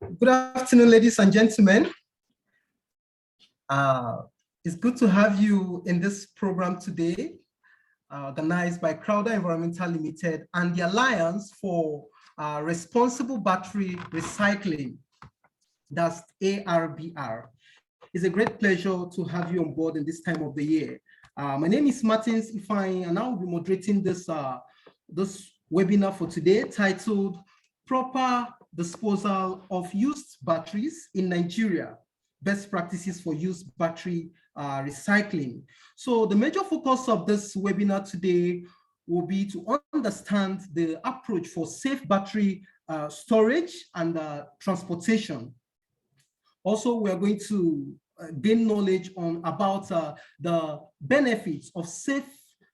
Good afternoon, ladies and gentlemen. It's good to have you in this program today, organized by Crowder Environmental Ltd and the Alliance for Responsible Battery Recycling, that's ARBR. It's a great pleasure to have you on board in this time of the year. My name is Martins Ifeanyi, and I will be moderating this webinar for today titled Proper Disposal of Used Batteries in Nigeria, Best Practices for Used Battery Recycling. So the major focus of this webinar today will be to understand the approach for safe battery storage and transportation. Also, we are going to gain knowledge about the benefits of safe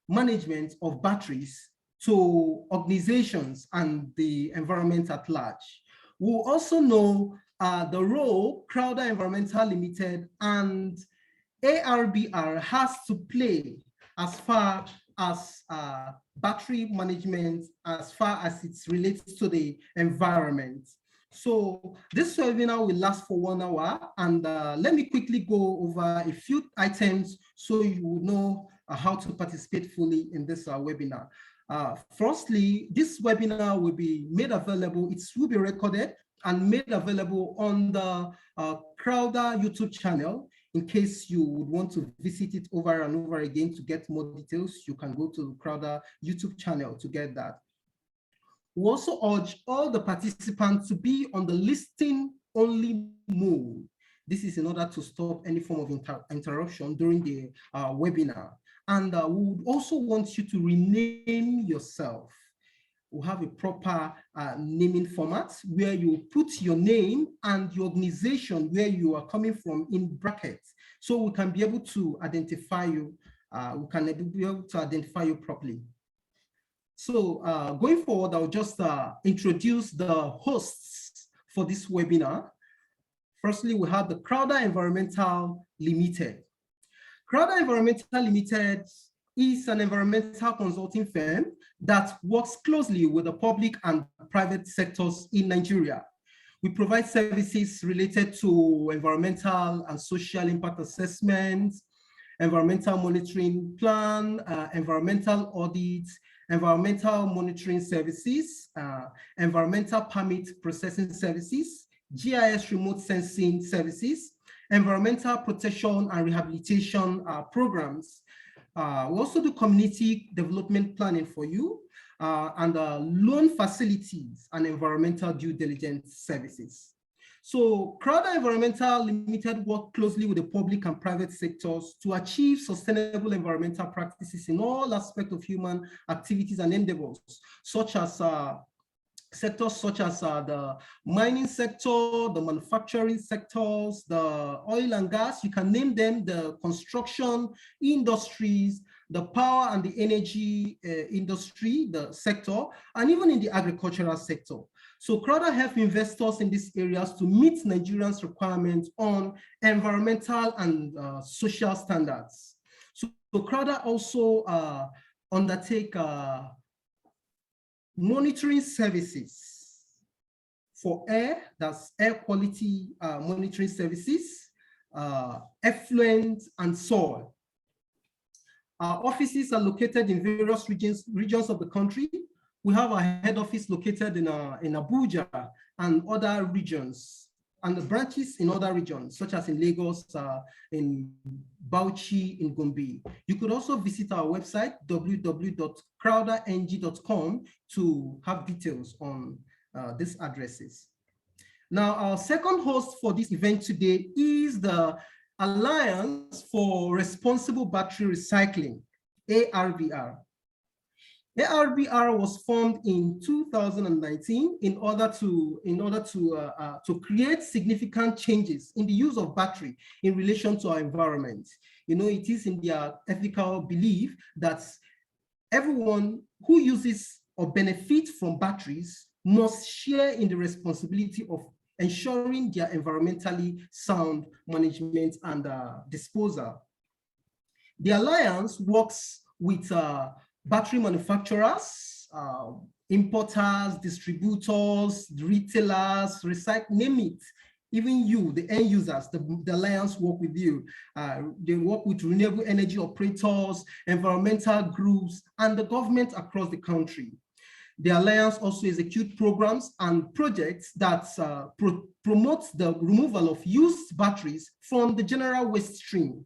management of batteries to organizations and the environment at large. We'll also know the role Crowder Environmental Ltd and ARBR has to play as far as battery management, as far as it relates to the environment. So this webinar will last for 1 hour, and let me quickly go over a few items so you will know how to participate fully in this webinar. Firstly, this webinar will be made available, it will be recorded and made available on the Crowder YouTube channel. In case you would want to visit it over and over again to get more details, you can go to the Crowder YouTube channel to get that. We also urge all the participants to be on the listening only mode. This is in order to stop any form of interruption during the webinar. And we would also want you to rename yourself. We'll have a proper naming format where you put your name and your organization where you are coming from in brackets, so we can be able to identify you. We can be able to identify you properly. So going forward, I'll just introduce the hosts for this webinar. Firstly, we have the Crowder Environmental Ltd. Crowder Environmental Ltd is an environmental consulting firm that works closely with the public and private sectors in Nigeria. We provide services related to environmental and social impact assessments, environmental monitoring plan, environmental audits, environmental monitoring services, environmental permit processing services, GIS remote sensing services, environmental protection and rehabilitation programs. We also do community development planning for you, and loan facilities and environmental due diligence services. So Crowder Environmental Ltd work closely with the public and private sectors to achieve sustainable environmental practices in all aspects of human activities and endeavors, such as sectors such as the mining sector, the manufacturing sectors, the oil and gas, you can name them, the construction industries, the power and the energy industry, the sector, and even in the agricultural sector. So Crowder helps investors in these areas to meet Nigerians' requirements on environmental and social standards. So Crowder also undertake monitoring services for air, that's air quality monitoring services, effluent and soil. Our offices are located in various regions of the country. We have our head office located in Abuja and other regions, and the branches in other regions, such as in Lagos, in Bauchi, in Gombe. You could also visit our website, www.crowderng.com, to have details on these addresses. Now, our second host for this event today is the Alliance for Responsible Battery Recycling, ARBR. ARBR was formed in 2019 in order to create significant changes in the use of battery in relation to our environment. You know, it is in their ethical belief that everyone who uses or benefits from batteries must share in the responsibility of ensuring their environmentally sound management and disposal. The Alliance works with battery manufacturers importers, distributors, retailers, name it. Even you, the end users, the alliance work with you. They work with renewable energy operators, environmental groups, and the government across the country. The alliance also executes programs and projects that promote the removal of used batteries from the general waste stream.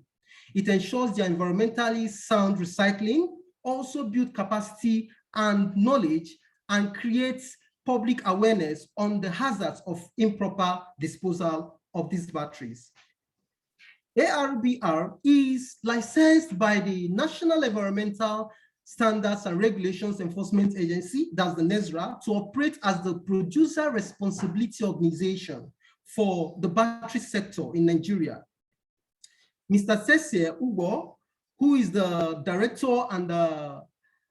It ensures their environmentally sound recycling, also builds capacity and knowledge, and creates public awareness on the hazards of improper disposal of these batteries. ARBR is licensed by the National Environmental Standards and Regulations Enforcement Agency, that's the NESRA, to operate as the producer responsibility organization for the battery sector in Nigeria. Mr. Sese Ugo, who is the director and the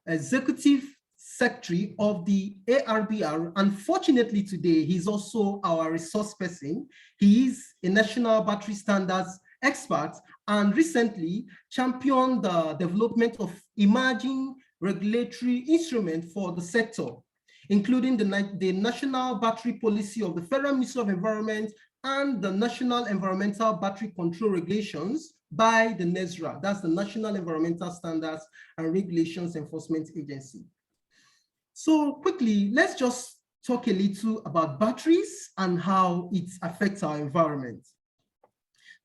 executive secretary of the ARBR. Unfortunately today, he's also our resource person. He is a national battery standards expert and recently championed the development of emerging regulatory instruments for the sector, including the National Battery Policy of the Federal Ministry of Environment and the National Environmental Battery Control Regulations by the NESRA, that's the National Environmental Standards and Regulations Enforcement Agency. So quickly, let's just talk a little about batteries and how it affects our environment.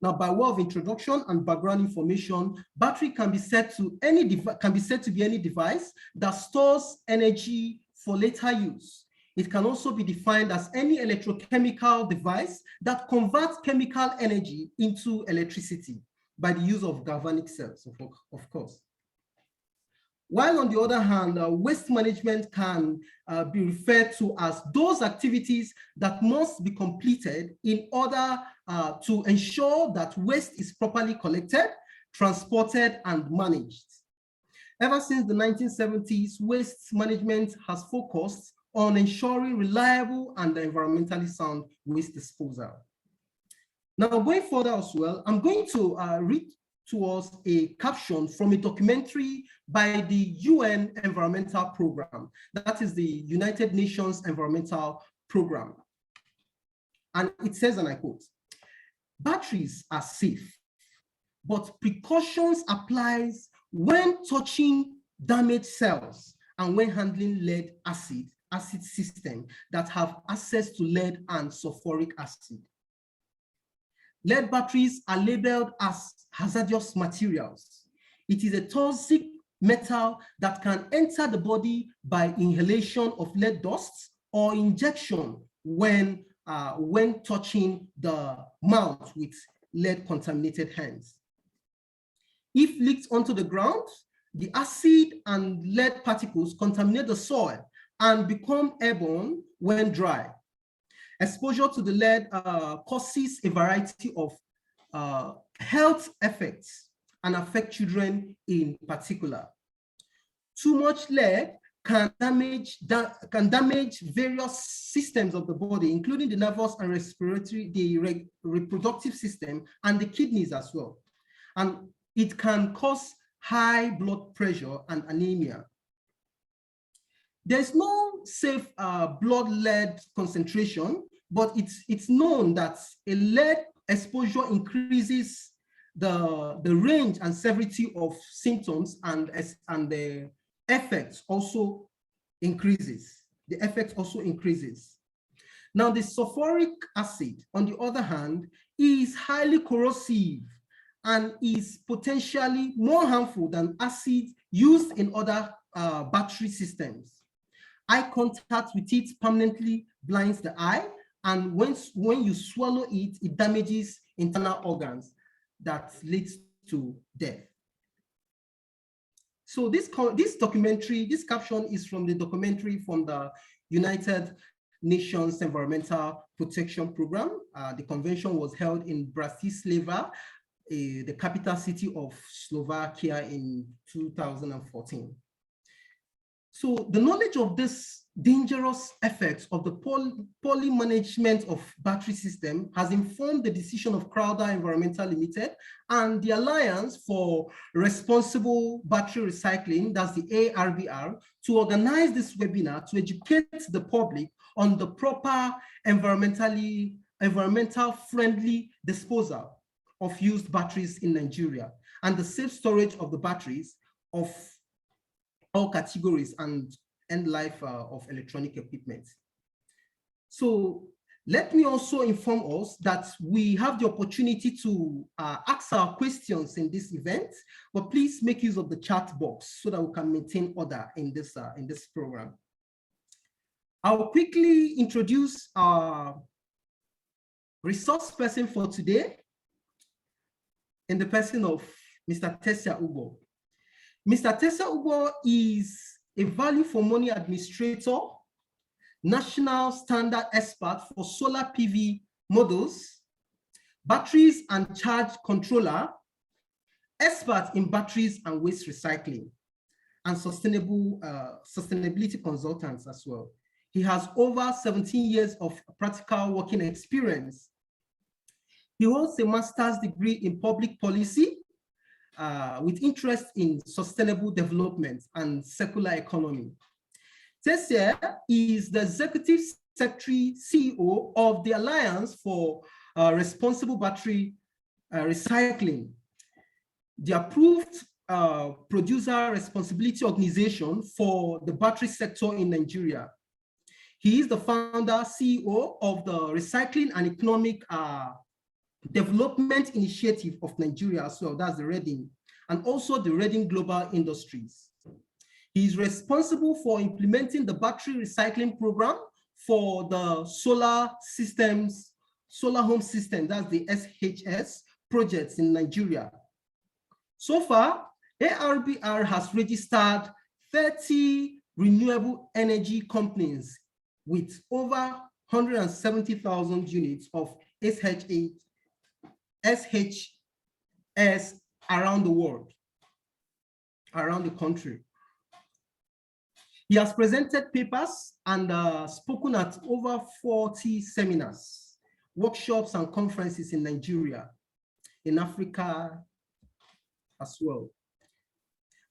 Now, by way of introduction and background information, battery can be said to be any device that stores energy for later use. It can also be defined as any electrochemical device that converts chemical energy into electricity by the use of galvanic cells, of course. While on the other hand, waste management can be referred to as those activities that must be completed in order to ensure that waste is properly collected, transported, and managed. Ever since the 1970s, waste management has focused on ensuring reliable and environmentally sound waste disposal. Now, going further as well, I'm going to read to us a caption from a documentary by the UN Environmental Program. That is the United Nations Environmental Program. And it says, and I quote, "Batteries are safe, but precautions applies when touching damaged cells and when handling lead acid system that have access to lead and sulfuric acid. Lead batteries are labeled as hazardous materials. It is a toxic metal that can enter the body by inhalation of lead dust or injection when touching the mouth with lead contaminated hands. If leaked onto the ground, the acid and lead particles contaminate the soil and become airborne when dry. Exposure to the lead causes a variety of health effects and affect children in particular. Too much lead can damage various systems of the body, including the nervous and respiratory, the reproductive system, and the kidneys as well. And it can cause high blood pressure and anemia. There's no safe blood lead concentration, but it's known that a lead exposure increases the range and severity of symptoms, and the effects also increases. The effect also increases. Now, the sulfuric acid, on the other hand, is highly corrosive and is potentially more harmful than acid used in other battery systems. Eye contact with it permanently blinds the eye, and when you swallow it, it damages internal organs that leads to death. So this documentary, this caption is from the documentary from the United Nations Environmental Protection Program. The convention was held in Bratislava, the capital city of Slovakia, in 2014. So the knowledge of this dangerous effects of the poorly management of battery system has informed the decision of Crowder Environmental Limited and the Alliance for Responsible Battery Recycling, that's the ARBR, to organize this webinar to educate the public on the proper environmental friendly disposal of used batteries in Nigeria and the safe storage of the batteries of all categories and end life of electronic equipment. So let me also inform us that we have the opportunity to ask our questions in this event, but please make use of the chat box so that we can maintain order in this program. I'll quickly introduce our resource person for today in the person of Mr. Tessia Ugo. Mr. Tessia Ugo is a value for money administrator, national standard expert for solar PV models, batteries and charge controller, expert in batteries and waste recycling, and sustainability consultants as well. He has over 17 years of practical working experience. He holds a master's degree in public policy with interest in sustainable development and circular economy. Tessia is the Executive Secretary CEO of the Alliance for Responsible Battery Recycling, the approved producer responsibility organization for the battery sector in Nigeria. He is the founder, CEO of the Recycling and Economic Development Initiative of Nigeria as well, that's the Reading, and also the Reading Global Industries. He is responsible for implementing the battery recycling program for the solar home system, that's the SHS projects in Nigeria. So far, ARBR has registered 30 renewable energy companies with over 170,000 units of SHS around the world, around the country. He has presented papers and spoken at over 40 seminars, workshops, and conferences in Nigeria, in Africa as well.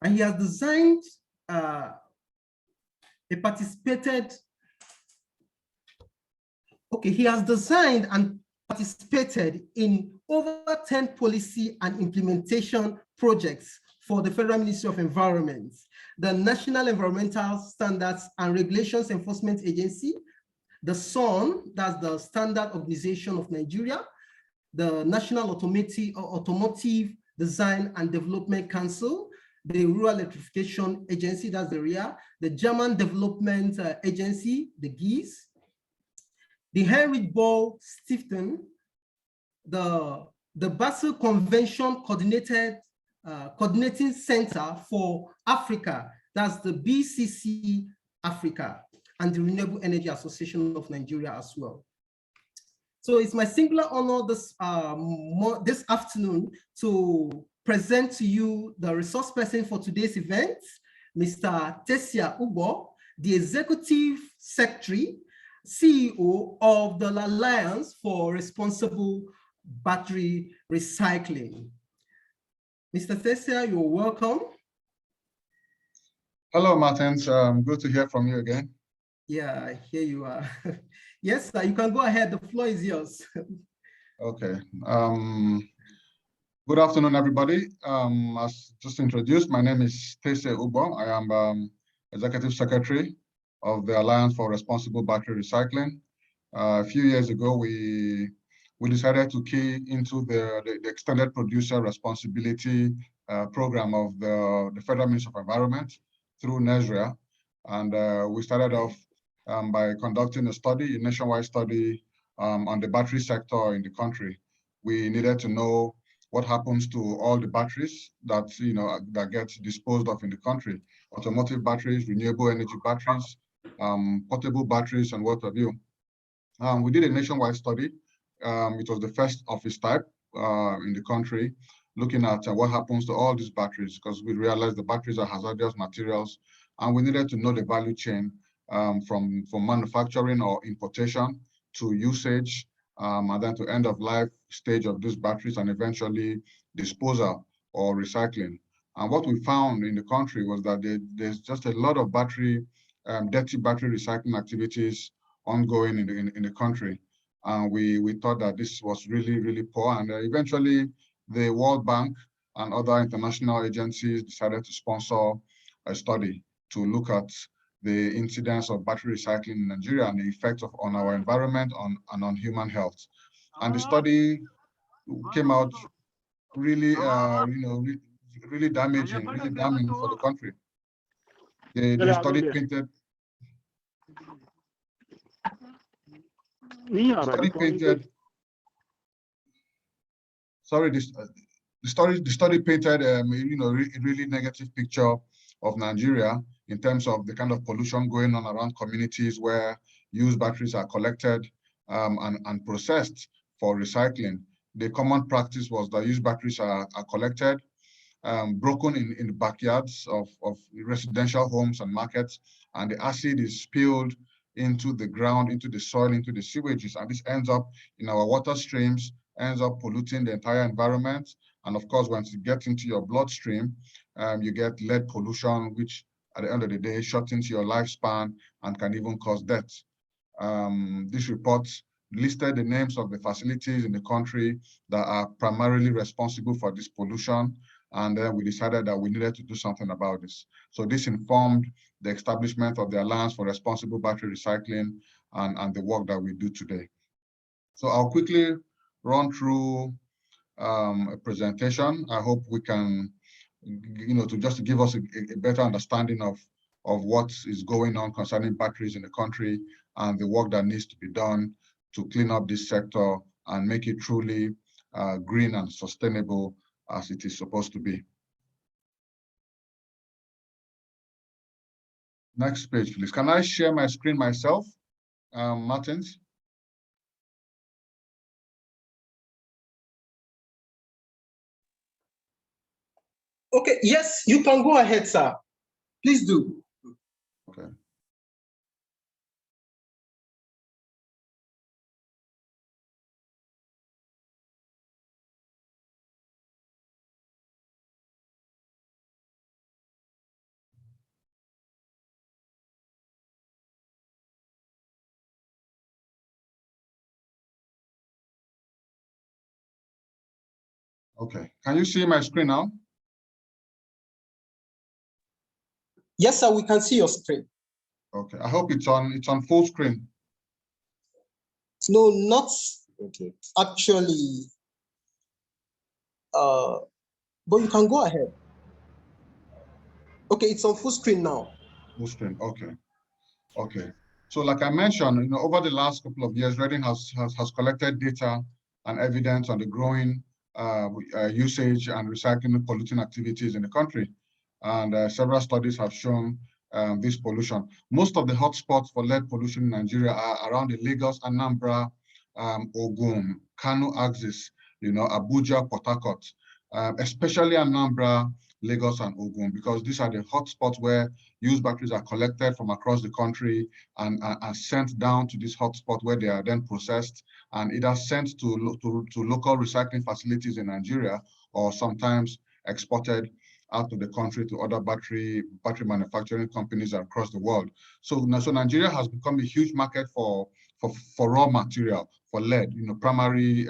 And he has designed, he has designed and participated in over 10 policy and implementation projects for the Federal Ministry of Environment, the National Environmental Standards and Regulations Enforcement Agency, the SON, that's the Standard Organization of Nigeria, the National Automotive Design and Development Council, the Rural Electrification Agency, that's the REA, the German Development Agency, the GIS, the Heinrich Böll Stiftung, the Basel Convention Coordinating Center for Africa, that's the BCC Africa, and the Renewable Energy Association of Nigeria as well. So it's my singular honor this afternoon to present to you the resource person for today's event, Mr. Tessia Ugo, the Executive Secretary, CEO of the Alliance for Responsible Battery Recycling. Mr. Tessia, you're welcome. Hello, Martins. Good to hear from you again. Yeah, here you are. Yes, sir, you can go ahead. The floor is yours. Okay. Good afternoon, everybody. As just introduced, my name is Tessia Ugo. I am Executive Secretary of the Alliance for Responsible Battery Recycling. A few years ago, we decided to key into the extended producer responsibility program of the Federal Ministry of Environment through NESREA. And we started off by conducting a nationwide study on the battery sector in the country. We needed to know what happens to all the batteries that get disposed of in the country: automotive batteries, renewable energy batteries, portable batteries, and what have you. We did a nationwide study. It was the first of its type in the country, looking at what happens to all these batteries, because we realized the batteries are hazardous materials and we needed to know the value chain from manufacturing or importation to usage, and then to end of life stage of these batteries, and eventually disposal or recycling. And what we found in the country was that there's just a lot of dirty battery recycling activities ongoing in the country. And we thought that this was really, really poor. And eventually the World Bank and other international agencies decided to sponsor a study to look at the incidence of battery recycling in Nigeria and the effect on our environment and on human health. And the study came out really, really damaging, really damning for the country. The study painted. The study painted a really negative picture of Nigeria in terms of the kind of pollution going on around communities where used batteries are collected and processed for recycling. The common practice was that used batteries are collected, broken in the backyards of residential homes and markets, and the acid is spilled into the ground, into the soil, into the sewages, and this ends up in our water streams, ends up polluting the entire environment. And of course, once it gets into your bloodstream, you get lead pollution, which at the end of the day shortens your lifespan and can even cause death. This report listed the names of the facilities in the country that are primarily responsible for this pollution. And then we decided that we needed to do something about this. So this informed the establishment of the Alliance for Responsible Battery Recycling and the work that we do today. So I'll quickly run through a presentation. I hope we can, to give us a better understanding of what is going on concerning batteries in the country and the work that needs to be done to clean up this sector and make it truly green and sustainable as it is supposed to be. Next page, please. Can I share my screen myself, Martins? Okay, yes, you can go ahead, sir. Please do. Okay. Okay, can you see my screen now? Yes, sir, we can see your screen. Okay, I hope it's on full screen. No, not okay. Actually, but you can go ahead. Okay, it's on full screen now. Full screen, okay. Okay. So like I mentioned, over the last couple of years, Reading has collected data and evidence on the growing usage and recycling polluting activities in the country. And several studies have shown this pollution. Most of the hotspots for lead pollution in Nigeria are around the Lagos, Anambra, Ogun, Kano axis, Abuja, Port Harcourt, especially Anambra, Lagos, and Ogun, because these are the hotspots where used batteries are collected from across the country and sent down to this hotspot where they are then processed and either sent to local recycling facilities in Nigeria or sometimes exported out of the country to other battery manufacturing companies across the world. So Nigeria has become a huge market for raw material, for lead, primary,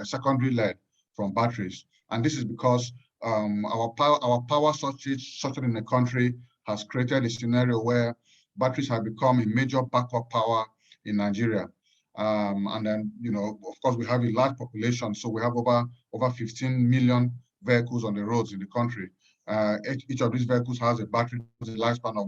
secondary lead from batteries. And this is because our power shortage in the country has created a scenario where batteries have become a major backup power in Nigeria. And then, of course, we have a large population. So we have over 15 million vehicles on the roads in the country. Each of these vehicles has a battery, has a lifespan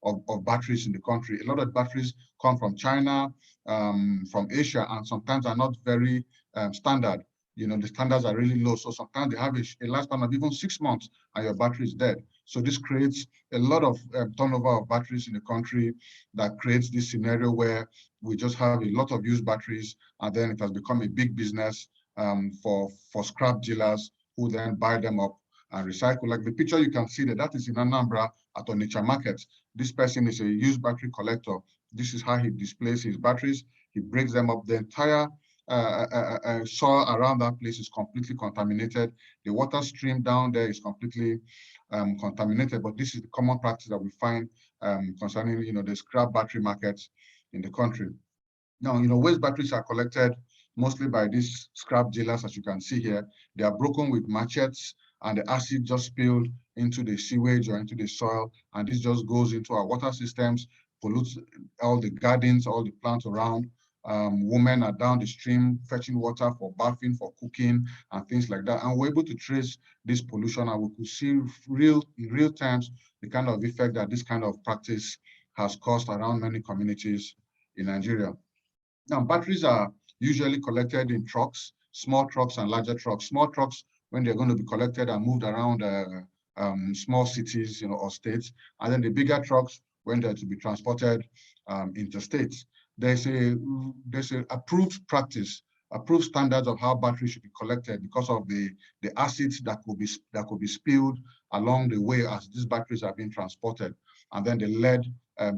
of batteries in the country. A lot of batteries come from China, from Asia, and sometimes are not very standard. The standards are really low. So sometimes they have a lifespan of even 6 months and your battery is dead. So this creates a lot of turnover of batteries in the country that creates this scenario where we just have a lot of used batteries, and then it has become a big business for scrap dealers who then buy them up and recycle. Like the picture you can see there, that is in Anambra at Onitsha Market. This person is a used battery collector. This is how he displays his batteries. He breaks them up. The entire soil around that place is completely contaminated. The water stream down there is completely contaminated. But this is the common practice that we find concerning, the scrap battery markets in the country. Now, waste batteries are collected mostly by these scrap dealers, as you can see here. They are broken with machetes, and the acid just spilled into the sewage or into the soil, and this just goes into our water systems, pollutes all the gardens, all the plants around. Women are down the stream fetching water for bathing, for cooking, and things like that. And we're able to trace this pollution, and we could see in real terms the kind of effect that this kind of practice has caused around many communities in Nigeria. Now, batteries are usually collected in trucks, small trucks and larger trucks. Small trucks, when they're going to be collected and moved around small cities, or states, and then the bigger trucks when they're to be transported interstate. There's a approved practice, approved standards of how batteries should be collected because of the acids that could be spilled along the way as these batteries are being transported, and then the lead,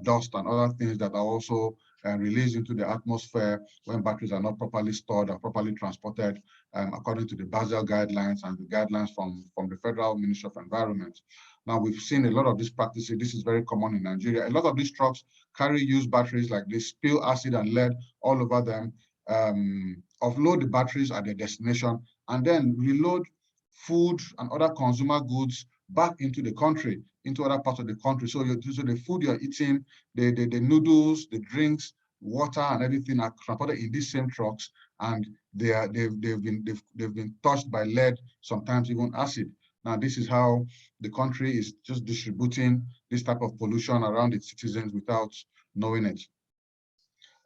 dust, and other things that are also released into the atmosphere when batteries are not properly stored or properly transported, according to the Basel guidelines and the guidelines from the Federal Ministry of Environment. Now, we've seen a lot of these practices. This is very common in Nigeria. A lot of these trucks carry used batteries like this, spill acid and lead all over them, offload the batteries at their destination, and then reload food and other consumer goods back into the country, into other parts of the country. So the food you're eating, the noodles, the drinks, water, and everything are transported in these same trucks, and they've been touched by lead, sometimes even acid. Now, this is how the country is just distributing this type of pollution around its citizens without knowing it.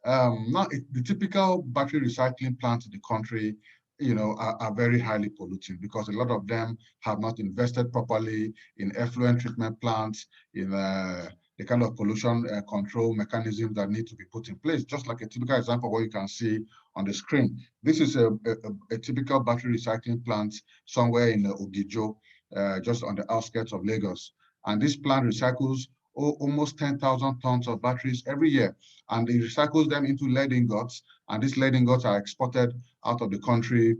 Now, the typical battery recycling plants in the country, are very highly polluting because a lot of them have not invested properly in effluent treatment plants, in the kind of pollution control mechanisms that need to be put in place. Just like a typical example of what you can see on the screen. This is a typical battery recycling plant somewhere in Ogijo, just on the outskirts of Lagos. And this plant recycles almost 10,000 tons of batteries every year, and it recycles them into lead ingots, and these lead ingots are exported out of the country,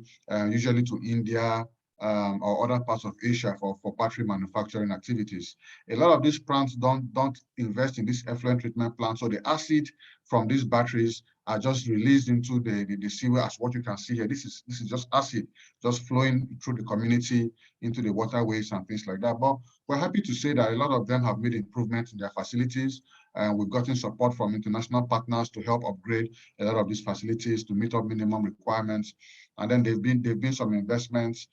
usually to India or other parts of Asia for battery manufacturing activities. A lot of these plants don't invest in this effluent treatment plant, so the acid from these batteries are just released into the sewer, as what you can see here. This is just acid just flowing through the community into the waterways and things like that. But we're happy to say that a lot of them have made improvements in their facilities. We've gotten support from international partners to help upgrade a lot of these facilities to meet up minimum requirements. And then there've been some investments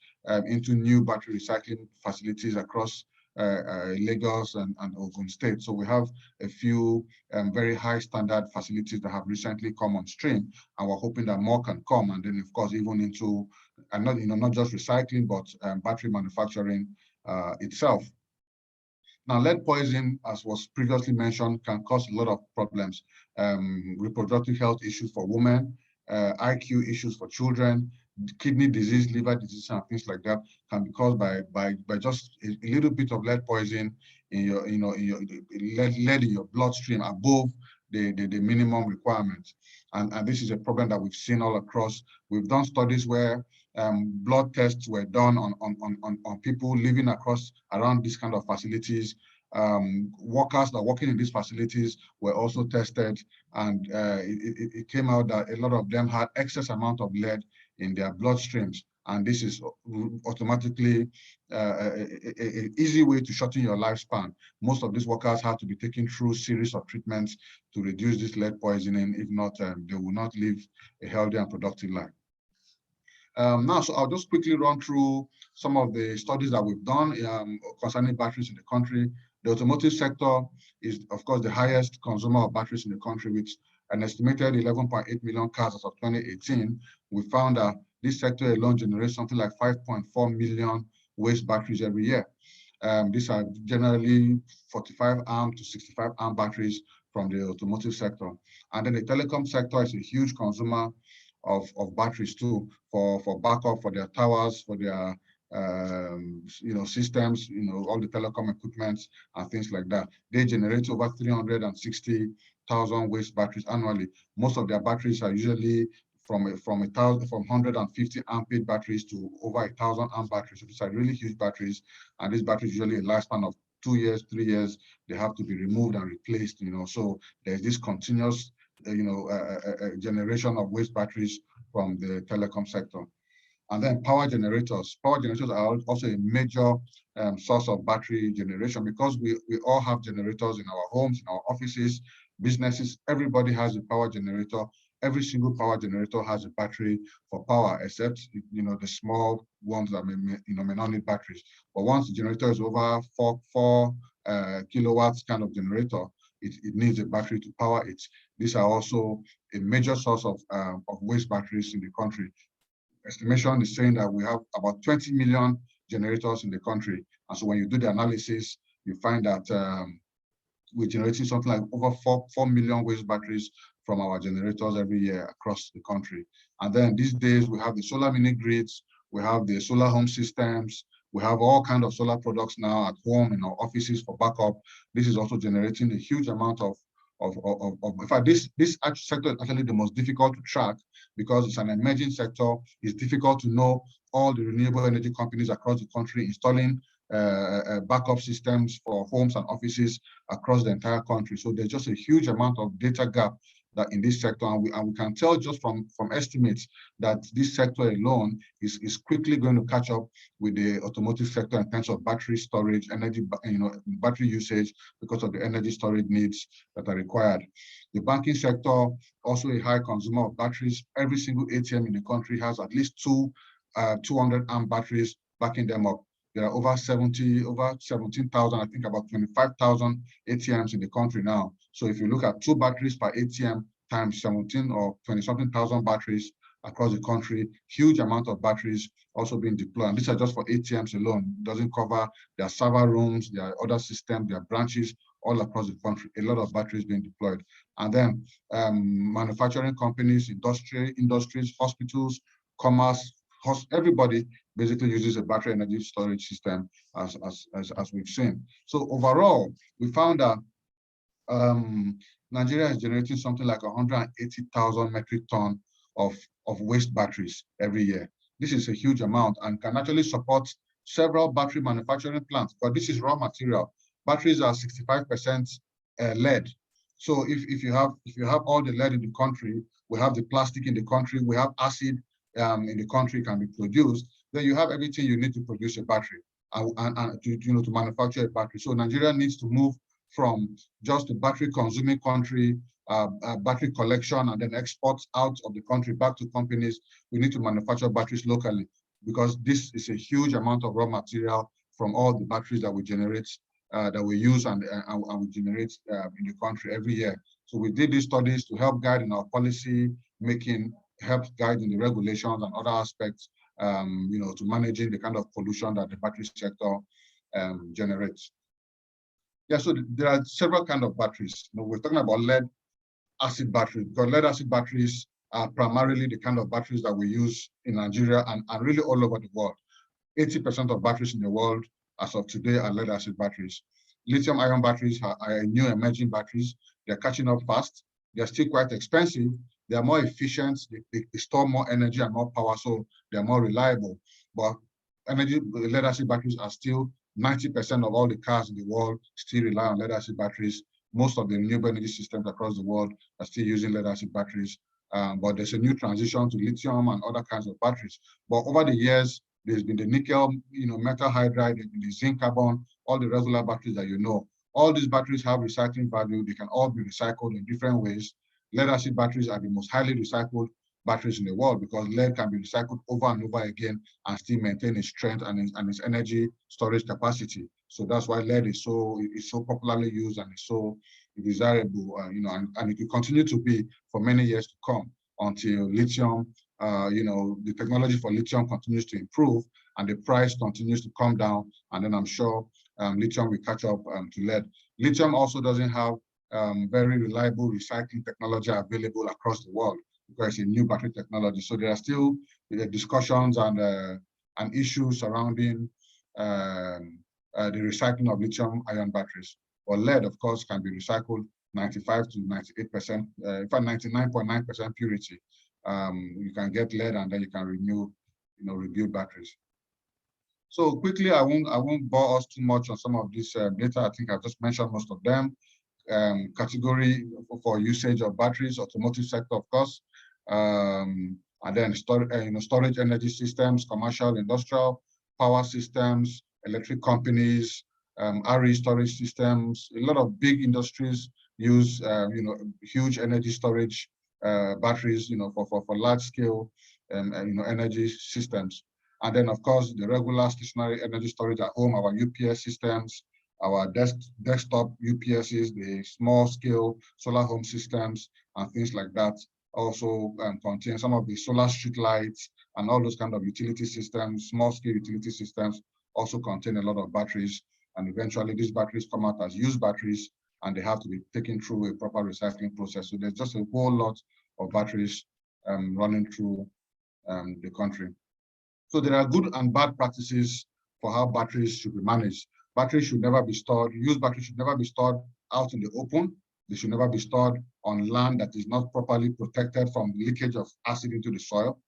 into new battery recycling facilities across Lagos and Ogun State. So we have a few very high standard facilities that have recently come on stream, and we're hoping that more can come. And then, of course, even into not just recycling, but battery manufacturing itself. Now, lead poisoning, as was previously mentioned, can cause a lot of problems. Reproductive health issues for women, IQ issues for children, kidney disease, liver disease, and things like that can be caused by just a little bit of lead poisoning in your, lead in your bloodstream above the minimum requirements. And this is a problem that we've seen all across. We've done studies where blood tests were done on people living around these kind of facilities. Workers that are working in these facilities were also tested, and it came out that a lot of them had excess amount of lead in their bloodstreams. And this is automatically an easy way to shorten your lifespan. Most of these workers have to be taken through a series of treatments to reduce this lead poisoning. If not, they will not live a healthy and productive life. Now, so I'll just quickly run through some of the studies that we've done concerning batteries in the country. The automotive sector is, of course, the highest consumer of batteries in the country, with an estimated 11.8 million cars as of 2018. We found that this sector alone generates something like 5.4 million waste batteries every year. These are generally 45 amp to 65 amp batteries from the automotive sector. And then the telecom sector is a huge consumer of batteries too, for backup, for their towers, for their systems, all the telecom equipment and things like that. They generate over 360,000 waste batteries annually. Most of their batteries are usually from 150 ampere batteries to over 1,000 amp batteries. So these are really huge batteries, and these batteries usually a lifespan of 2 years, 3 years. They have to be removed and replaced. So there's this continuous, generation of waste batteries from the telecom sector. And then power generators. Power generators are also a major source of battery generation, because we all have generators in our homes, in our offices, businesses. Everybody has a power generator. Every single power generator has a battery for power, except the small ones that may not need batteries. But once the generator is over 4 kilowatts kind of generator, it needs a battery to power it. These are also a major source of waste batteries in the country. Estimation is saying that we have about 20 million generators in the country. And so when you do the analysis, you find that we're generating something like over 4 million waste batteries from our generators every year across the country. And then these days, we have the solar mini grids, we have the solar home systems, we have all kinds of solar products now at home, in our offices for backup. This is also generating a huge amount of in fact, this sector is actually the most difficult to track, because it's an emerging sector. It's difficult to know all the renewable energy companies across the country installing backup systems for homes and offices across the entire country. So there's just a huge amount of data gap that in this sector, and we can tell just from estimates that this sector alone is quickly going to catch up with the automotive sector in terms of battery storage, energy, battery usage, because of the energy storage needs that are required. The banking sector, also a high consumer of batteries. Every single ATM in the country has at least 200 amp batteries backing them up. There are over 17,000, I think about 25,000 ATMs in the country now. So if you look at 2 batteries per ATM times 17 or 20-something thousand batteries across the country, huge amount of batteries also being deployed. And these are just for ATMs alone. It doesn't cover their server rooms, their other systems, their branches all across the country. A lot of batteries being deployed. And then manufacturing companies, industries, hospitals, commerce, everybody basically uses a battery energy storage system, as we've seen. So overall, we found that Nigeria is generating something like 180,000 metric tons of waste batteries every year. This is a huge amount and can actually support several battery manufacturing plants, but this is raw material. Batteries are 65% lead. So if you have all the lead in the country, we have the plastic in the country, we have acid in the country can be produced, then you have everything you need to produce a battery and to manufacture a battery. So Nigeria needs to move from just a battery consuming country, battery collection and then exports out of the country back to companies. We need to manufacture batteries locally, because this is a huge amount of raw material from all the batteries that we generate, that we use and we generate in the country every year. So we did these studies to help guide in our policy making, help guide in the regulations and other aspects, to managing the kind of pollution that the battery sector generates. Yeah, so there are several kinds of batteries. We're talking about lead acid batteries, because lead acid batteries are primarily the kind of batteries that we use in Nigeria and really all over the world. 80% of batteries in the world as of today are lead acid batteries. Lithium ion batteries are new emerging batteries. They're catching up fast. They're still quite expensive. They are more efficient. They store more energy and more power, so they're more reliable. But lead acid batteries are still 90% of all the cars in the world still rely on lead acid batteries. Most of the renewable energy systems across the world are still using lead acid batteries. But there's a new transition to lithium and other kinds of batteries. But over the years, there's been the nickel, metal hydride, the zinc carbon, all the regular batteries that you know. All these batteries have recycling value. They can all be recycled in different ways. Lead acid batteries are the most highly recycled batteries in the world, because lead can be recycled over and over again and still maintain its strength and its energy storage capacity. So that's why lead is so popularly used and is so desirable, and it will continue to be for many years to come until lithium, the technology for lithium continues to improve and the price continues to come down. And then I'm sure lithium will catch up to lead. Lithium also doesn't have very reliable recycling technology available across the world, because it's a new battery technology. So there are still discussions and an issue surrounding the recycling of lithium-ion batteries. Or lead, of course, can be recycled 95 to 98%, in fact, 99.9% purity. You can get lead and then you can rebuild batteries. So quickly, I won't bore us too much on some of this data. I think I've just mentioned most of them. Category for usage of batteries, automotive sector, of course, and then storage energy systems, commercial, industrial, power systems, electric companies, RE storage systems. A lot of big industries use huge energy storage batteries, for large scale energy systems. And then, of course, the regular stationary energy storage at home, our UPS systems, our desktop UPSs, the small scale solar home systems, and things like that. Also contain some of the solar street lights and all those kind of utility systems, small scale utility systems also contain a lot of batteries. And eventually these batteries come out as used batteries and they have to be taken through a proper recycling process. So there's just a whole lot of batteries running through the country. So there are good and bad practices for how batteries should be managed. Batteries should never be stored, used batteries should never be stored out in the open. They should never be stored on land that is not properly protected from leakage of acid into the soil.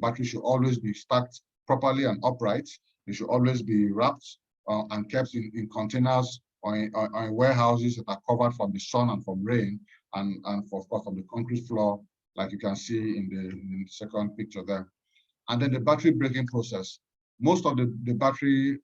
Batteries should always be stacked properly and upright. They should always be wrapped and kept in containers or in warehouses that are covered from the sun and from rain, and of course from the concrete floor, like you can see in the second picture there. And then the battery breaking process. Most of the battery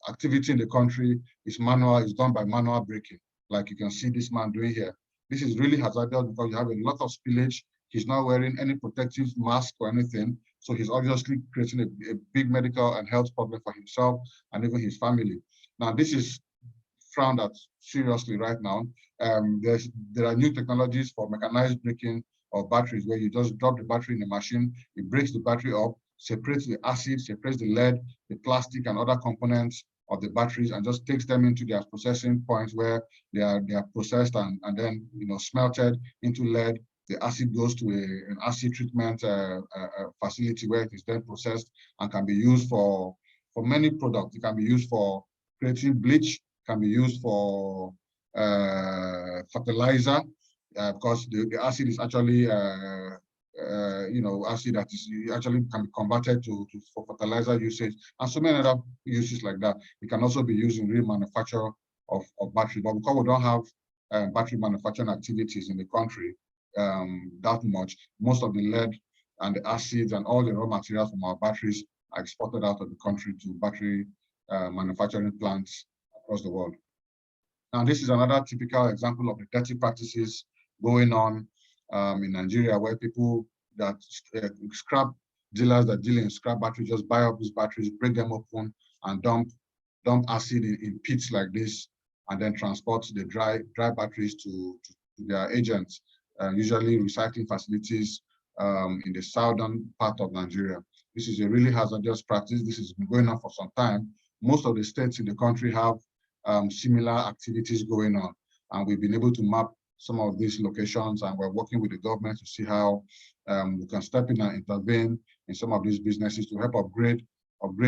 activity in the country is manual, is done by manual breaking, like you can see this man doing here. This is really hazardous because you have a lot of spillage. He's not wearing any protective mask or anything. So he's obviously creating a big medical and health problem for himself and even his family. Now, this is frowned at seriously right now. There are new technologies for mechanized breaking of batteries where you just drop the battery in a machine, it breaks the battery up, separates the acid, separates the lead, the plastic and other components of the batteries, and just takes them into their processing points where they are processed and then smelted into lead. The acid goes to an acid treatment facility where it is then processed and can be used for many products. It can be used for creating bleach, can be used for fertilizer, because the acid is actually acid that is actually can be converted for fertilizer usage and so many other uses like that. It can also be used in remanufacture of battery, but because we don't have battery manufacturing activities in the country that much, most of the lead and the acids and all the raw materials from our batteries are exported out of the country to battery manufacturing plants across the world. Now, this is another typical example of the dirty practices going on in Nigeria, where people that scrap dealers that deal in scrap batteries just buy up these batteries, break them open, and dump acid in pits like this, and then transport the dry batteries to their agents, usually recycling facilities in the southern part of Nigeria. This is a really hazardous practice. This has been going on for some time. Most of the states in the country have similar activities going on, and we've been able to map some of these locations, and we're working with the government to see how we can step in and intervene in some of these businesses to help upgrade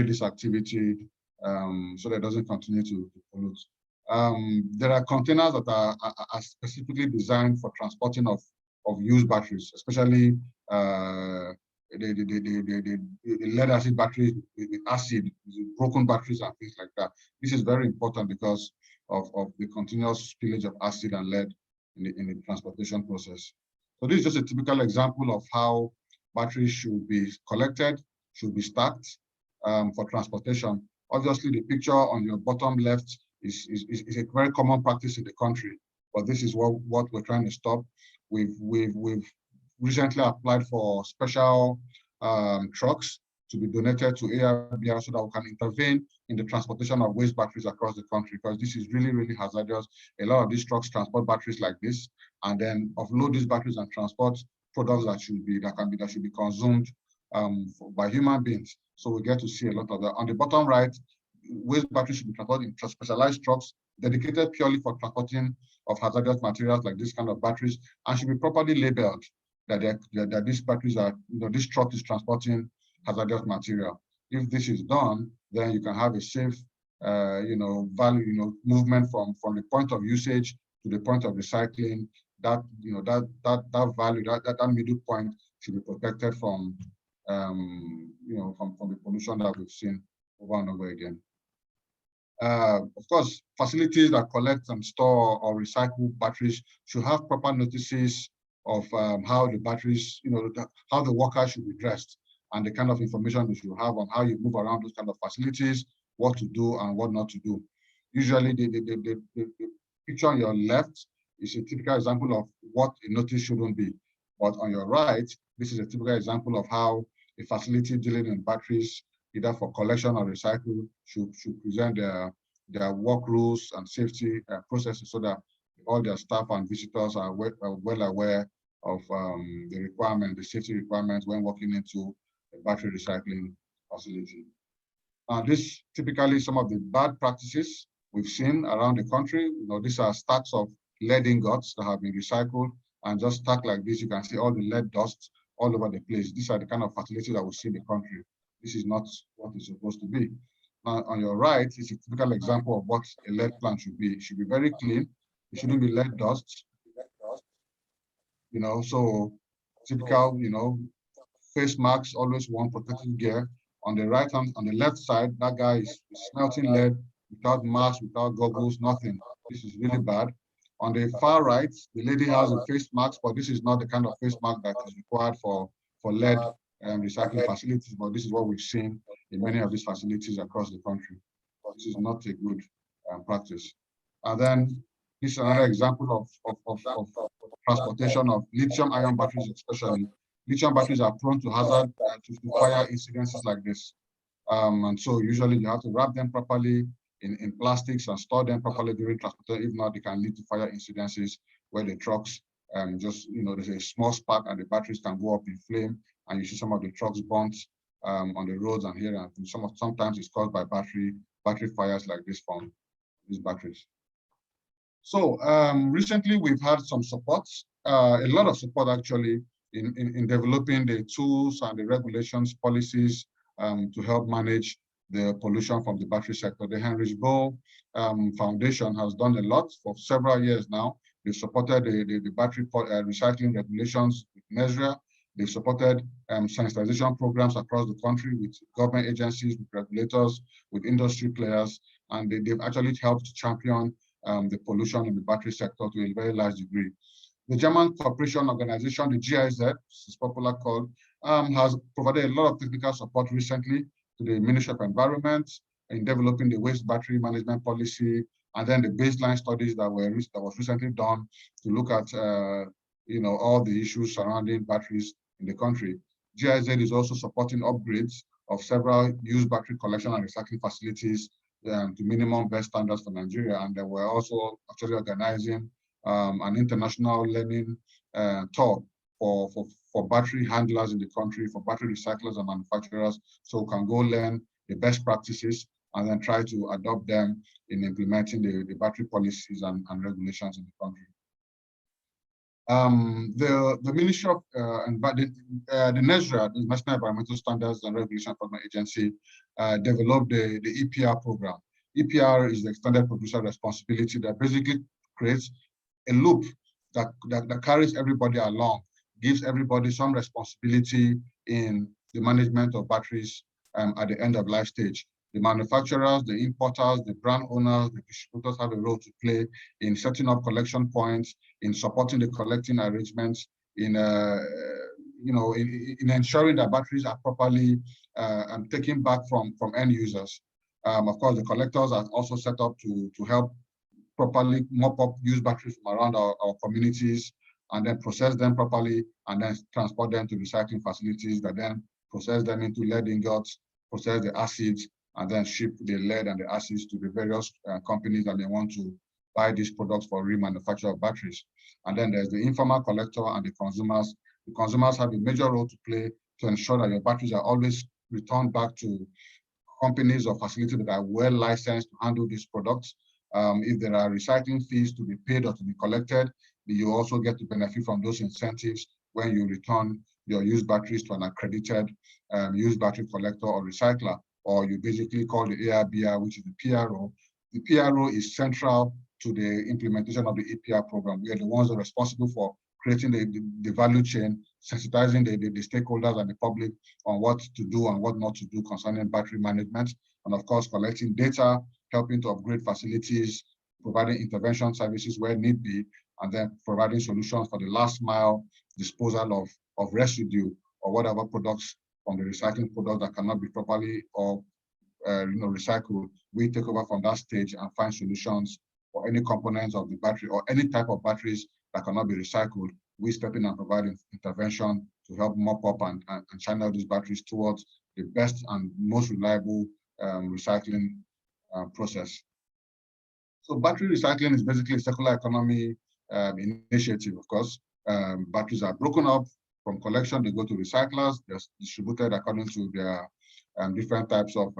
this activity so that it doesn't continue to pollute. There are containers that are specifically designed for transporting of used batteries, especially the lead acid batteries with acid, broken batteries and things like that. This is very important because of the continuous spillage of acid and lead in the transportation process. So this is just a typical example of how batteries should be collected, should be stacked for transportation. Obviously, the picture on your bottom left is a very common practice in the country, but this is what we're trying to stop. We've recently applied for special trucks to be donated to EPRP so that we can intervene in the transportation of waste batteries across the country, because this is really, really hazardous. A lot of these trucks transport batteries like this, and then offload these batteries and transport products that should be consumed by human beings. So we get to see a lot of that. On the bottom right, waste batteries should be transported in specialized trucks dedicated purely for transporting of hazardous materials like this kind of batteries, and should be properly labeled that these batteries are, this truck is transporting hazardous material. If this is done, then you can have a safe, value, movement from the point of usage to the point of recycling. That that value, that middle point should be protected from, from the pollution that we've seen over and over again. Of course, facilities that collect and store or recycle batteries should have proper notices of how the batteries, how the workers should be dressed, and the kind of information they should have on how you move around those kind of facilities, what to do and what not to do. Usually, the picture on your left is a typical example of what a notice shouldn't be. But on your right, this is a typical example of how a facility dealing in batteries, either for collection or recycle, should present their work rules and safety processes, so that all their staff and visitors are well aware of the safety requirements when walking into a battery recycling facility. This typically some of the bad practices we've seen around the country. These are stacks of lead ingots that have been recycled, and just stacked like this, you can see all the lead dust all over the place. These are the kind of facilities that we see in the country. This is not what it's supposed to be. Now, on your right is a typical example of what a lead plant should be. It should be very clean. It shouldn't be lead dust. So typical, face masks, always one protective gear. On the right hand, on the left side, that guy is smelting lead without mask, without goggles, nothing. This is really bad. On the far right, the lady has a face mask, but this is not the kind of face mask that is required for lead recycling facilities, but this is what we've seen in many of these facilities across the country. This is not a good practice. And then this is another example of transportation of lithium-ion batteries, especially. Lithium batteries are prone to hazard to fire incidences like this. And so usually you have to wrap them properly in plastics and store them properly during transportation. If not, they can lead to fire incidences where the trucks there's a small spark and the batteries can go up in flame, and you see some of the trucks burnt on the roads and here. And sometimes it's caused by battery fires like this from these batteries. So recently we've had some support, a lot of support actually, in developing the tools and the regulations, policies to help manage the pollution from the battery sector. The Heinrich Böll Foundation has done a lot for several years now. They've supported the battery recycling regulations with NESRA. They've supported sensitization programs across the country with government agencies, with regulators, with industry players, and they've actually helped to champion the pollution in the battery sector to a very large degree. The German cooperation organization, the GIZ, is popularly called, has provided a lot of technical support recently to the Ministry of Environment in developing the waste battery management policy, and then the baseline studies that was recently done to look at all the issues surrounding batteries in the country. GIZ is also supporting upgrades of several used battery collection and recycling facilities to minimum best standards for Nigeria, and they were also actually organizing an international learning tour for battery handlers in the country, for battery recyclers and manufacturers, so we can go learn the best practices and then try to adopt them in implementing the battery policies and regulations in the country. The Ministry of the NESRA, the National Environmental Standards and Regulation Enforcement Agency, developed the EPR program. EPR is the extended producer responsibility that basically creates a loop that carries everybody along, gives everybody some responsibility in the management of batteries at the end of life stage. The manufacturers, the importers, the brand owners, the distributors have a role to play in setting up collection points, in supporting the collecting arrangements, in ensuring that batteries are properly taken back from end users. Of course, the collectors are also set up to help properly mop up used batteries from around our communities, and then process them properly, and then transport them to recycling facilities that then process them into lead ingots, process the acids, and then ship the lead and the acids to the various companies that they want to buy these products for remanufacture of batteries. And then there's the informal collector and the consumers. The consumers have a major role to play to ensure that your batteries are always returned back to companies or facilities that are well licensed to handle these products. If there are recycling fees to be paid or to be collected, you also get to benefit from those incentives when you return your used batteries to an accredited used battery collector or recycler, or you basically call the ARBR, which is the PRO. The PRO is central to the implementation of the EPR program. We are the ones that are responsible for creating the value chain, sensitizing the stakeholders and the public on what to do and what not to do concerning battery management, and of course, collecting data, helping to upgrade facilities, providing intervention services where need be, and then providing solutions for the last mile disposal of residue or whatever products from the recycling product that cannot be properly or recycled. We take over from that stage and find solutions for any components of the battery or any type of batteries that cannot be recycled. We step in and provide intervention to help mop up and channel these batteries towards the best and most reliable recycling process. So battery recycling is basically a circular economy initiative, of course. Batteries are broken up from collection, they go to recyclers, they're distributed according to their different types of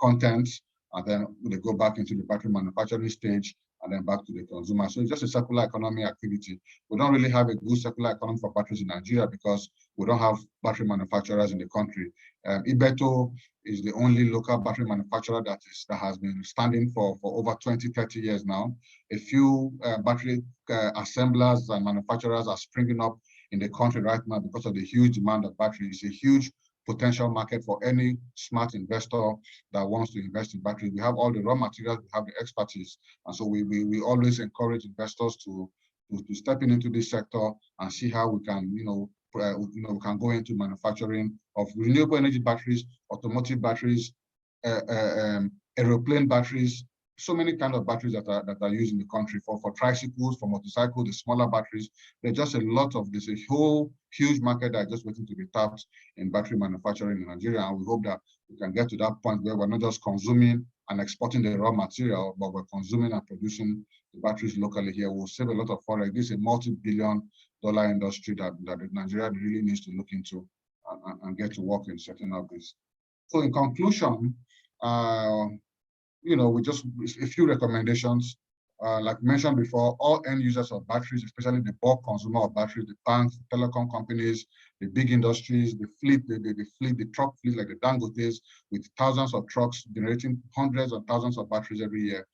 contents, and then they go back into the battery manufacturing stage and then back to the consumer. So it's just a circular economy activity. We don't really have a good circular economy for batteries in Nigeria because we don't have battery manufacturers in the country. Ibeto is the only local battery manufacturer that has been standing for over 20, 30 years now. A few battery assemblers and manufacturers are springing up in the country right now because of the huge demand of batteries. It's a huge potential market for any smart investor that wants to invest in batteries. We have all the raw materials, we have the expertise, and so we always encourage investors to step into this sector and see how we can, we can go into manufacturing of renewable energy batteries, automotive batteries, aeroplane batteries, so many kind of batteries that are used in the country for tricycles, for motorcycles, the smaller batteries. There's just a lot of this, a whole huge market that is just waiting to be tapped in battery manufacturing in Nigeria. And we hope that we can get to that point where we're not just consuming and exporting the raw material, but we're consuming and producing the batteries locally here. We'll save a lot of forex. This is a multi-billion-dollar industry that Nigeria really needs to look into and get to work in setting up this. So in conclusion, we just a few recommendations. Like mentioned before, all end users of batteries, especially the bulk consumer of batteries, the banks, the telecom companies, the big industries, the fleet, the truck fleet like the Dangotes, with thousands of trucks generating hundreds of thousands of batteries every year.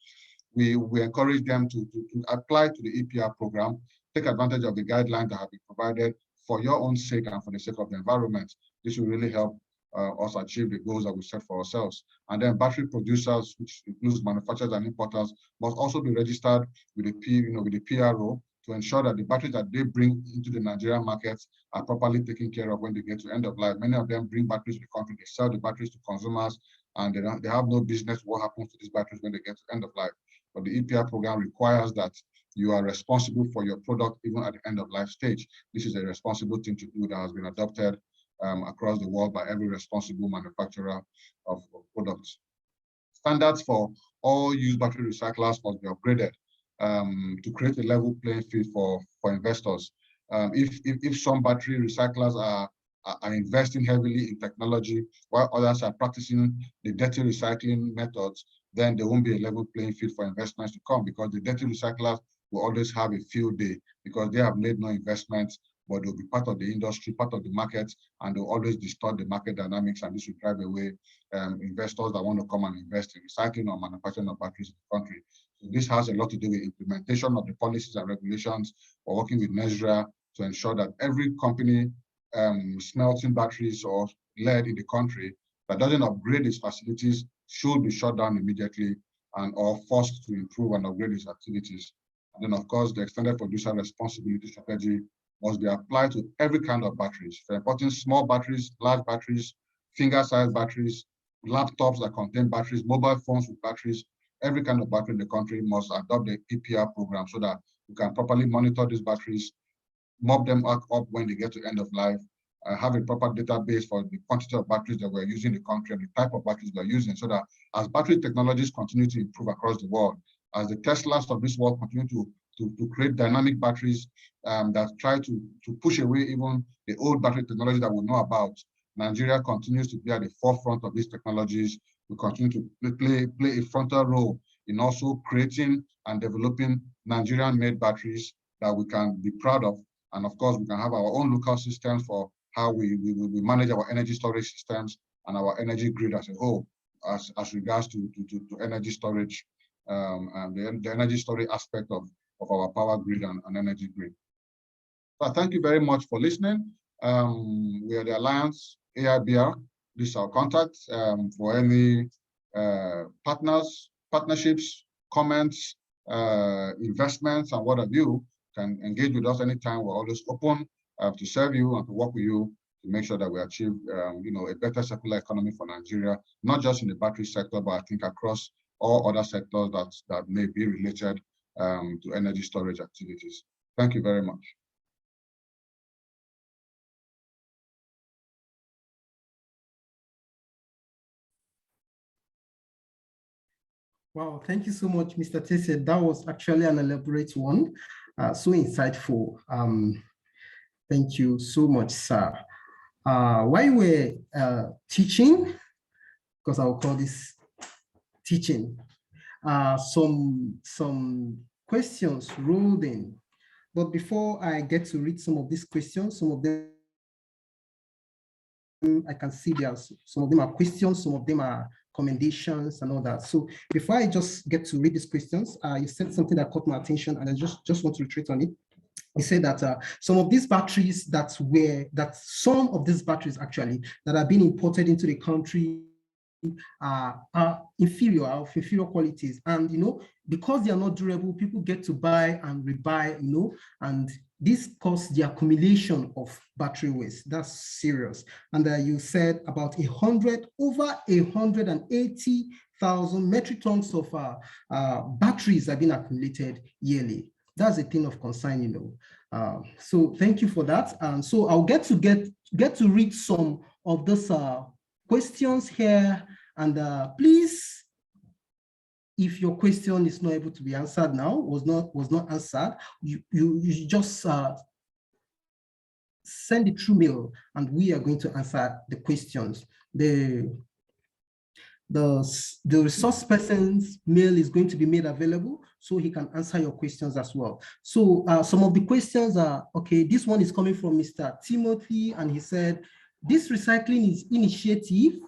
We encourage them to apply to the EPR program, take advantage of the guidelines that have been provided for your own sake and for the sake of the environment. This will really help us achieve the goals that we set for ourselves. And then battery producers, which includes manufacturers and importers, must also be registered with the PRO to ensure that the batteries that they bring into the Nigerian markets are properly taken care of when they get to end of life. Many of them bring batteries to the country, they sell the batteries to consumers, and they have no business what happens to these batteries when they get to end of life. But the EPR program requires that you are responsible for your product even at the end of life stage. This is a responsible thing to do that has been adopted across the world by every responsible manufacturer of products. Standards for all used battery recyclers must be upgraded to create a level playing field for investors. If some battery recyclers are investing heavily in technology while others are practicing the dirty recycling methods, then there won't be a level playing field for investments to come, because the dirty recyclers will always have a field day because they have made no investments, but they'll be part of the industry, part of the market, and they'll always distort the market dynamics, and this will drive away investors that want to come and invest in recycling or manufacturing of batteries in the country. So this has a lot to do with implementation of the policies and regulations. We're working with NESRA to ensure that every company smelting batteries or lead in the country that doesn't upgrade its facilities should be shut down immediately or forced to improve and upgrade its activities. And then, of course, the extended producer responsibility strategy must be applied to every kind of batteries. For importing small batteries, large batteries, finger-sized batteries, laptops that contain batteries, mobile phones with batteries, every kind of battery in the country must adopt the EPR program so that we can properly monitor these batteries, mop them up when they get to end of life, have a proper database for the quantity of batteries that we're using in the country and the type of batteries we're using, so that as battery technologies continue to improve across the world, as the Teslas of this world continue to create dynamic batteries that try to push away even the old battery technology that we know about, Nigeria continues to be at the forefront of these technologies. We continue to play a frontal role in also creating and developing Nigerian-made batteries that we can be proud of. And of course, we can have our own local systems for how we manage our energy storage systems and our energy grid as a whole, as regards to energy storage and the energy storage aspect of our power grid and energy grid. So thank you very much for listening. We are the Alliance AIBR. This is our contact for any partnerships, comments, investments, and what have you. Can engage with us anytime. We're always open to serve you and to work with you to make sure that we achieve, a better circular economy for Nigeria, not just in the battery sector, but I think across all other sectors that may be related to energy storage activities. Thank you very much. Wow, thank you so much, Mr. Tese. That was actually an elaborate one, so insightful. Thank you so much, sir. While you were teaching, because I'll call this teaching, some questions rolled in. But before I get to read some of these questions, some of them I can see some of them are questions, some of them are commendations and all that. So before I just get to read these questions, you said something that caught my attention, and I just want to retreat on it. He said that some of these batteries some of these batteries actually that are being imported into the country are inferior qualities, and because they are not durable, people get to buy and rebuy, and this causes the accumulation of battery waste. That's serious. And you said about over 180,000 metric tons of batteries have been accumulated yearly. That's a thing of concern, so thank you for that. And so I'll get to read some of those questions here. And please, if your question is not able to be answered now, was not answered, you just send it through mail, and we are going to answer the questions. The resource person's mail is going to be made available, so he can answer your questions as well. So some of the questions are, okay, this one is coming from Mr. Timothy, and he said, this recycling initiative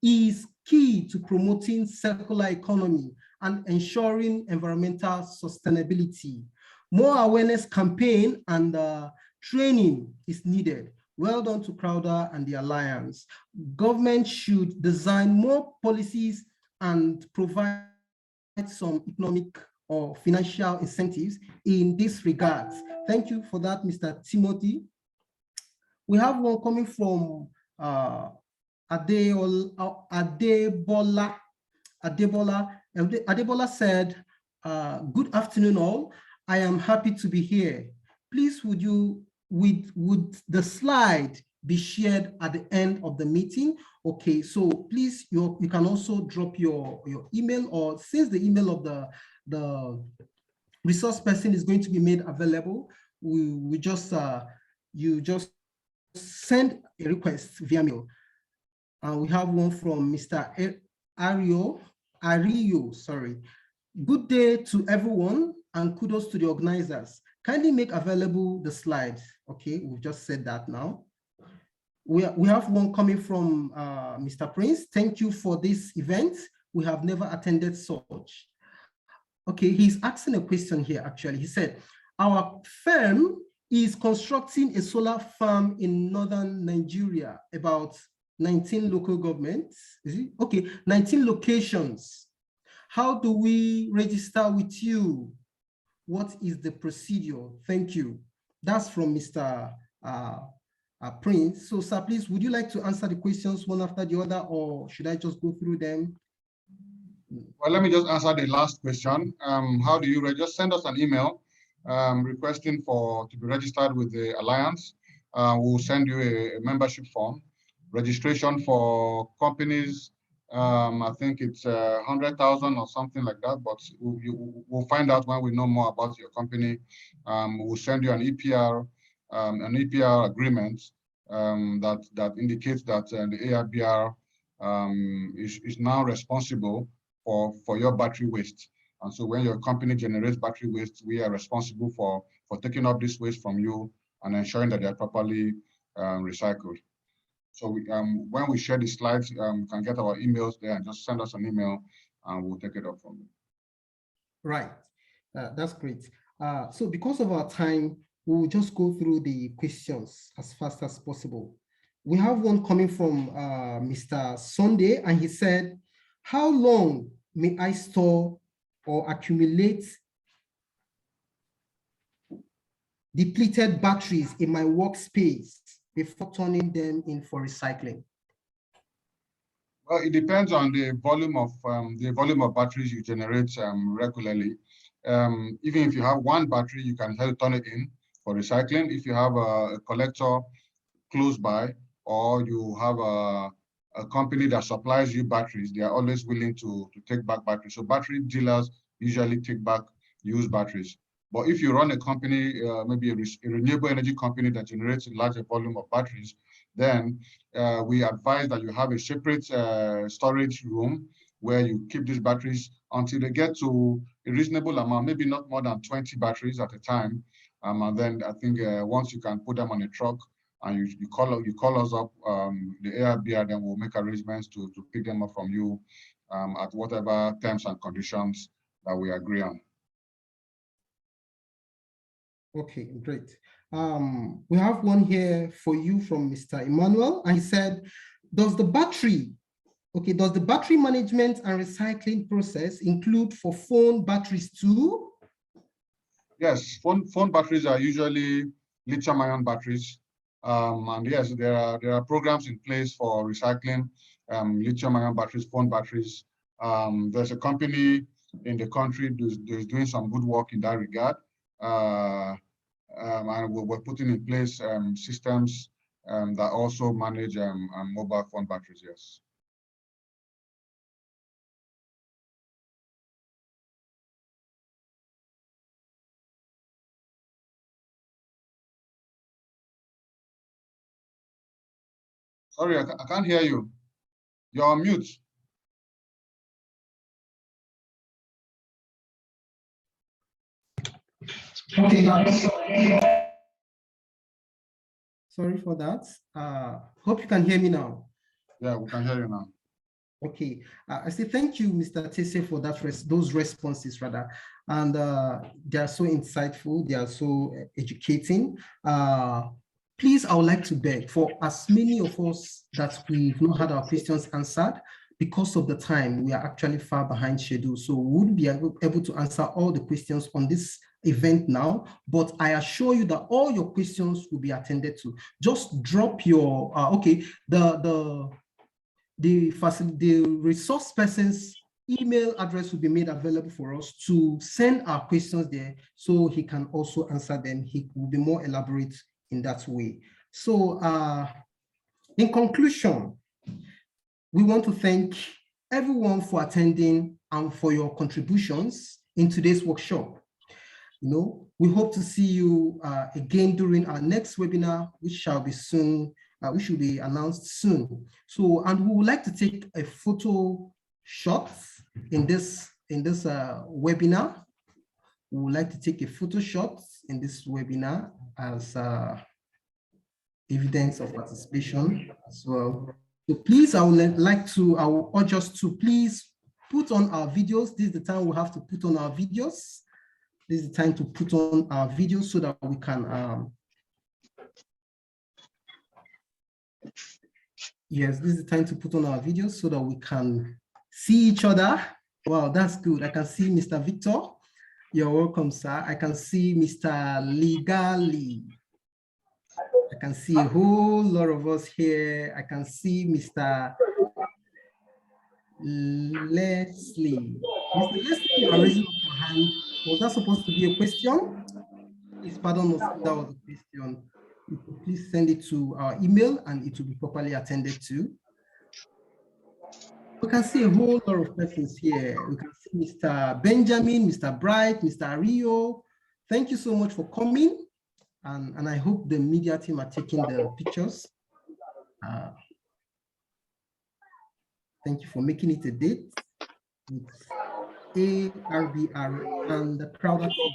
is key to promoting circular economy and ensuring environmental sustainability. More awareness campaign and training is needed. Well done to Crowder and the Alliance. Government should design more policies and provide some economic or financial incentives in this regard. Thank you for that, Mr. Timothy. We have one coming from Adebola. Adebola said, good afternoon all. I am happy to be here. Please, would the slide be shared at the end of the meeting? Okay, so please, you can also drop your email, or since the email of the resource person is going to be made available, you just send a request via mail. We have one from Mr. Ario, sorry. Good day to everyone, and kudos to the organizers. Kindly make available the slides. Okay, we've just said that now. We have one coming from Mr. Prince. Thank you for this event. We have never attended such. Okay, he's asking a question here, actually. He said, our firm is constructing a solar farm in northern Nigeria, about 19 local governments. Is it? Okay, 19 locations. How do we register with you? What is the procedure? Thank you. That's from Mr. Prince. So, sir, please, would you like to answer the questions one after the other, or should I just go through them? Well, let me just answer the last question. How do you register? Just send us an email requesting to be registered with the Alliance. We'll send you a membership form. Registration for companies, I think it's 100,000 or something like that, but we'll find out when we know more about your company. We'll send you an EPR agreement that indicates that the AIBR is now responsible for your battery waste. And so when your company generates battery waste, we are responsible for taking up this waste from you and ensuring that they're properly recycled. So when we share the slides, you can get our emails there and just send us an email and we'll take it up from you. Right, that's great. So because of our time, we'll just go through the questions as fast as possible. We have one coming from Mr. Sunday, and he said, how long may I store or accumulate depleted batteries in my workspace before turning them in for recycling? Well, it depends on the volume of batteries you generate regularly. Even if you have one battery, you can help turn it in for recycling. If you have a collector close by, or you have a company that supplies you batteries, they are always willing to take back batteries. So battery dealers usually take back used batteries. But if you run a company, maybe a renewable energy company that generates a larger volume of batteries, then we advise that you have a separate storage room where you keep these batteries until they get to a reasonable amount, maybe not more than 20 batteries at a time. And then I think once you can put them on a truck and you call us up, the ARBR, then we'll make arrangements to pick them up from you at whatever terms and conditions that we agree on. Okay, great. We have one here for you from Mr. Emmanuel, and he said, does the battery management and recycling process include for phone batteries too? Yes, phone batteries are usually lithium-ion batteries. And yes, there are programs in place for recycling lithium-ion batteries, phone batteries. There's a company in the country who's doing some good work in that regard. And we're putting in place systems that also manage mobile phone batteries, yes. Sorry, I can't hear you. You're on mute. Okay, sorry for that. Hope you can hear me now. Yeah, we can hear you now. Okay, I say thank you, Mr. Tese, for those responses rather, and they are so insightful. They are so educating. Please, I would like to beg for as many of us that we've not had our questions answered. Because of the time, we are actually far behind schedule, so we wouldn't be able to answer all the questions on this event now, but I assure you that all your questions will be attended to. Just drop your, the resource person's email address will be made available for us to send our questions there, so he can also answer them. He will be more elaborate in that way. So in conclusion, we want to thank everyone for attending and for your contributions in today's workshop. We hope to see you again during our next webinar, which shall be soon, which will be announced soon. So, and we would like to take a photo shot in this webinar. We would like to take a photo shot in this webinar as evidence of participation as well. So please, I will urge us to please put on our videos. This is the time we have to put on our videos. This is the time to put on our videos so that we can, yes, this is the time to put on our videos so that we can see each other. Wow, that's good. I can see Mr. Victor. You're welcome, sir. I can see Mr. Legally. I can see a whole lot of us here. I can see Mr. Leslie. Mr. Leslie, you are raising up your hand. Was that supposed to be a question? Please pardon us if that was a question. Please send it to our email and it will be properly attended to. We can see a whole lot of persons here. We can see Mr. Benjamin, Mr. Bright, Mr. Rio. Thank you so much for coming. And I hope the media team are taking the pictures. Thank you for making it a date. ARBR and the Crowder team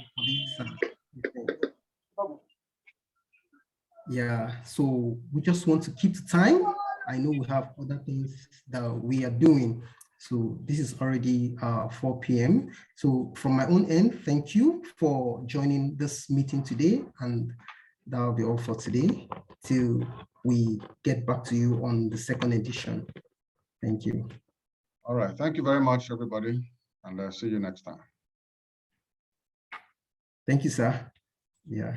for this report. Yeah, so we just want to keep the time. I know we have other things that we are doing. So this is already 4 p.m. So from my own end, thank you for joining this meeting today. And that will be all for today till we get back to you on the second edition. Thank you. All right. Thank you very much, everybody. And see you next time. Thank you, sir. Yeah.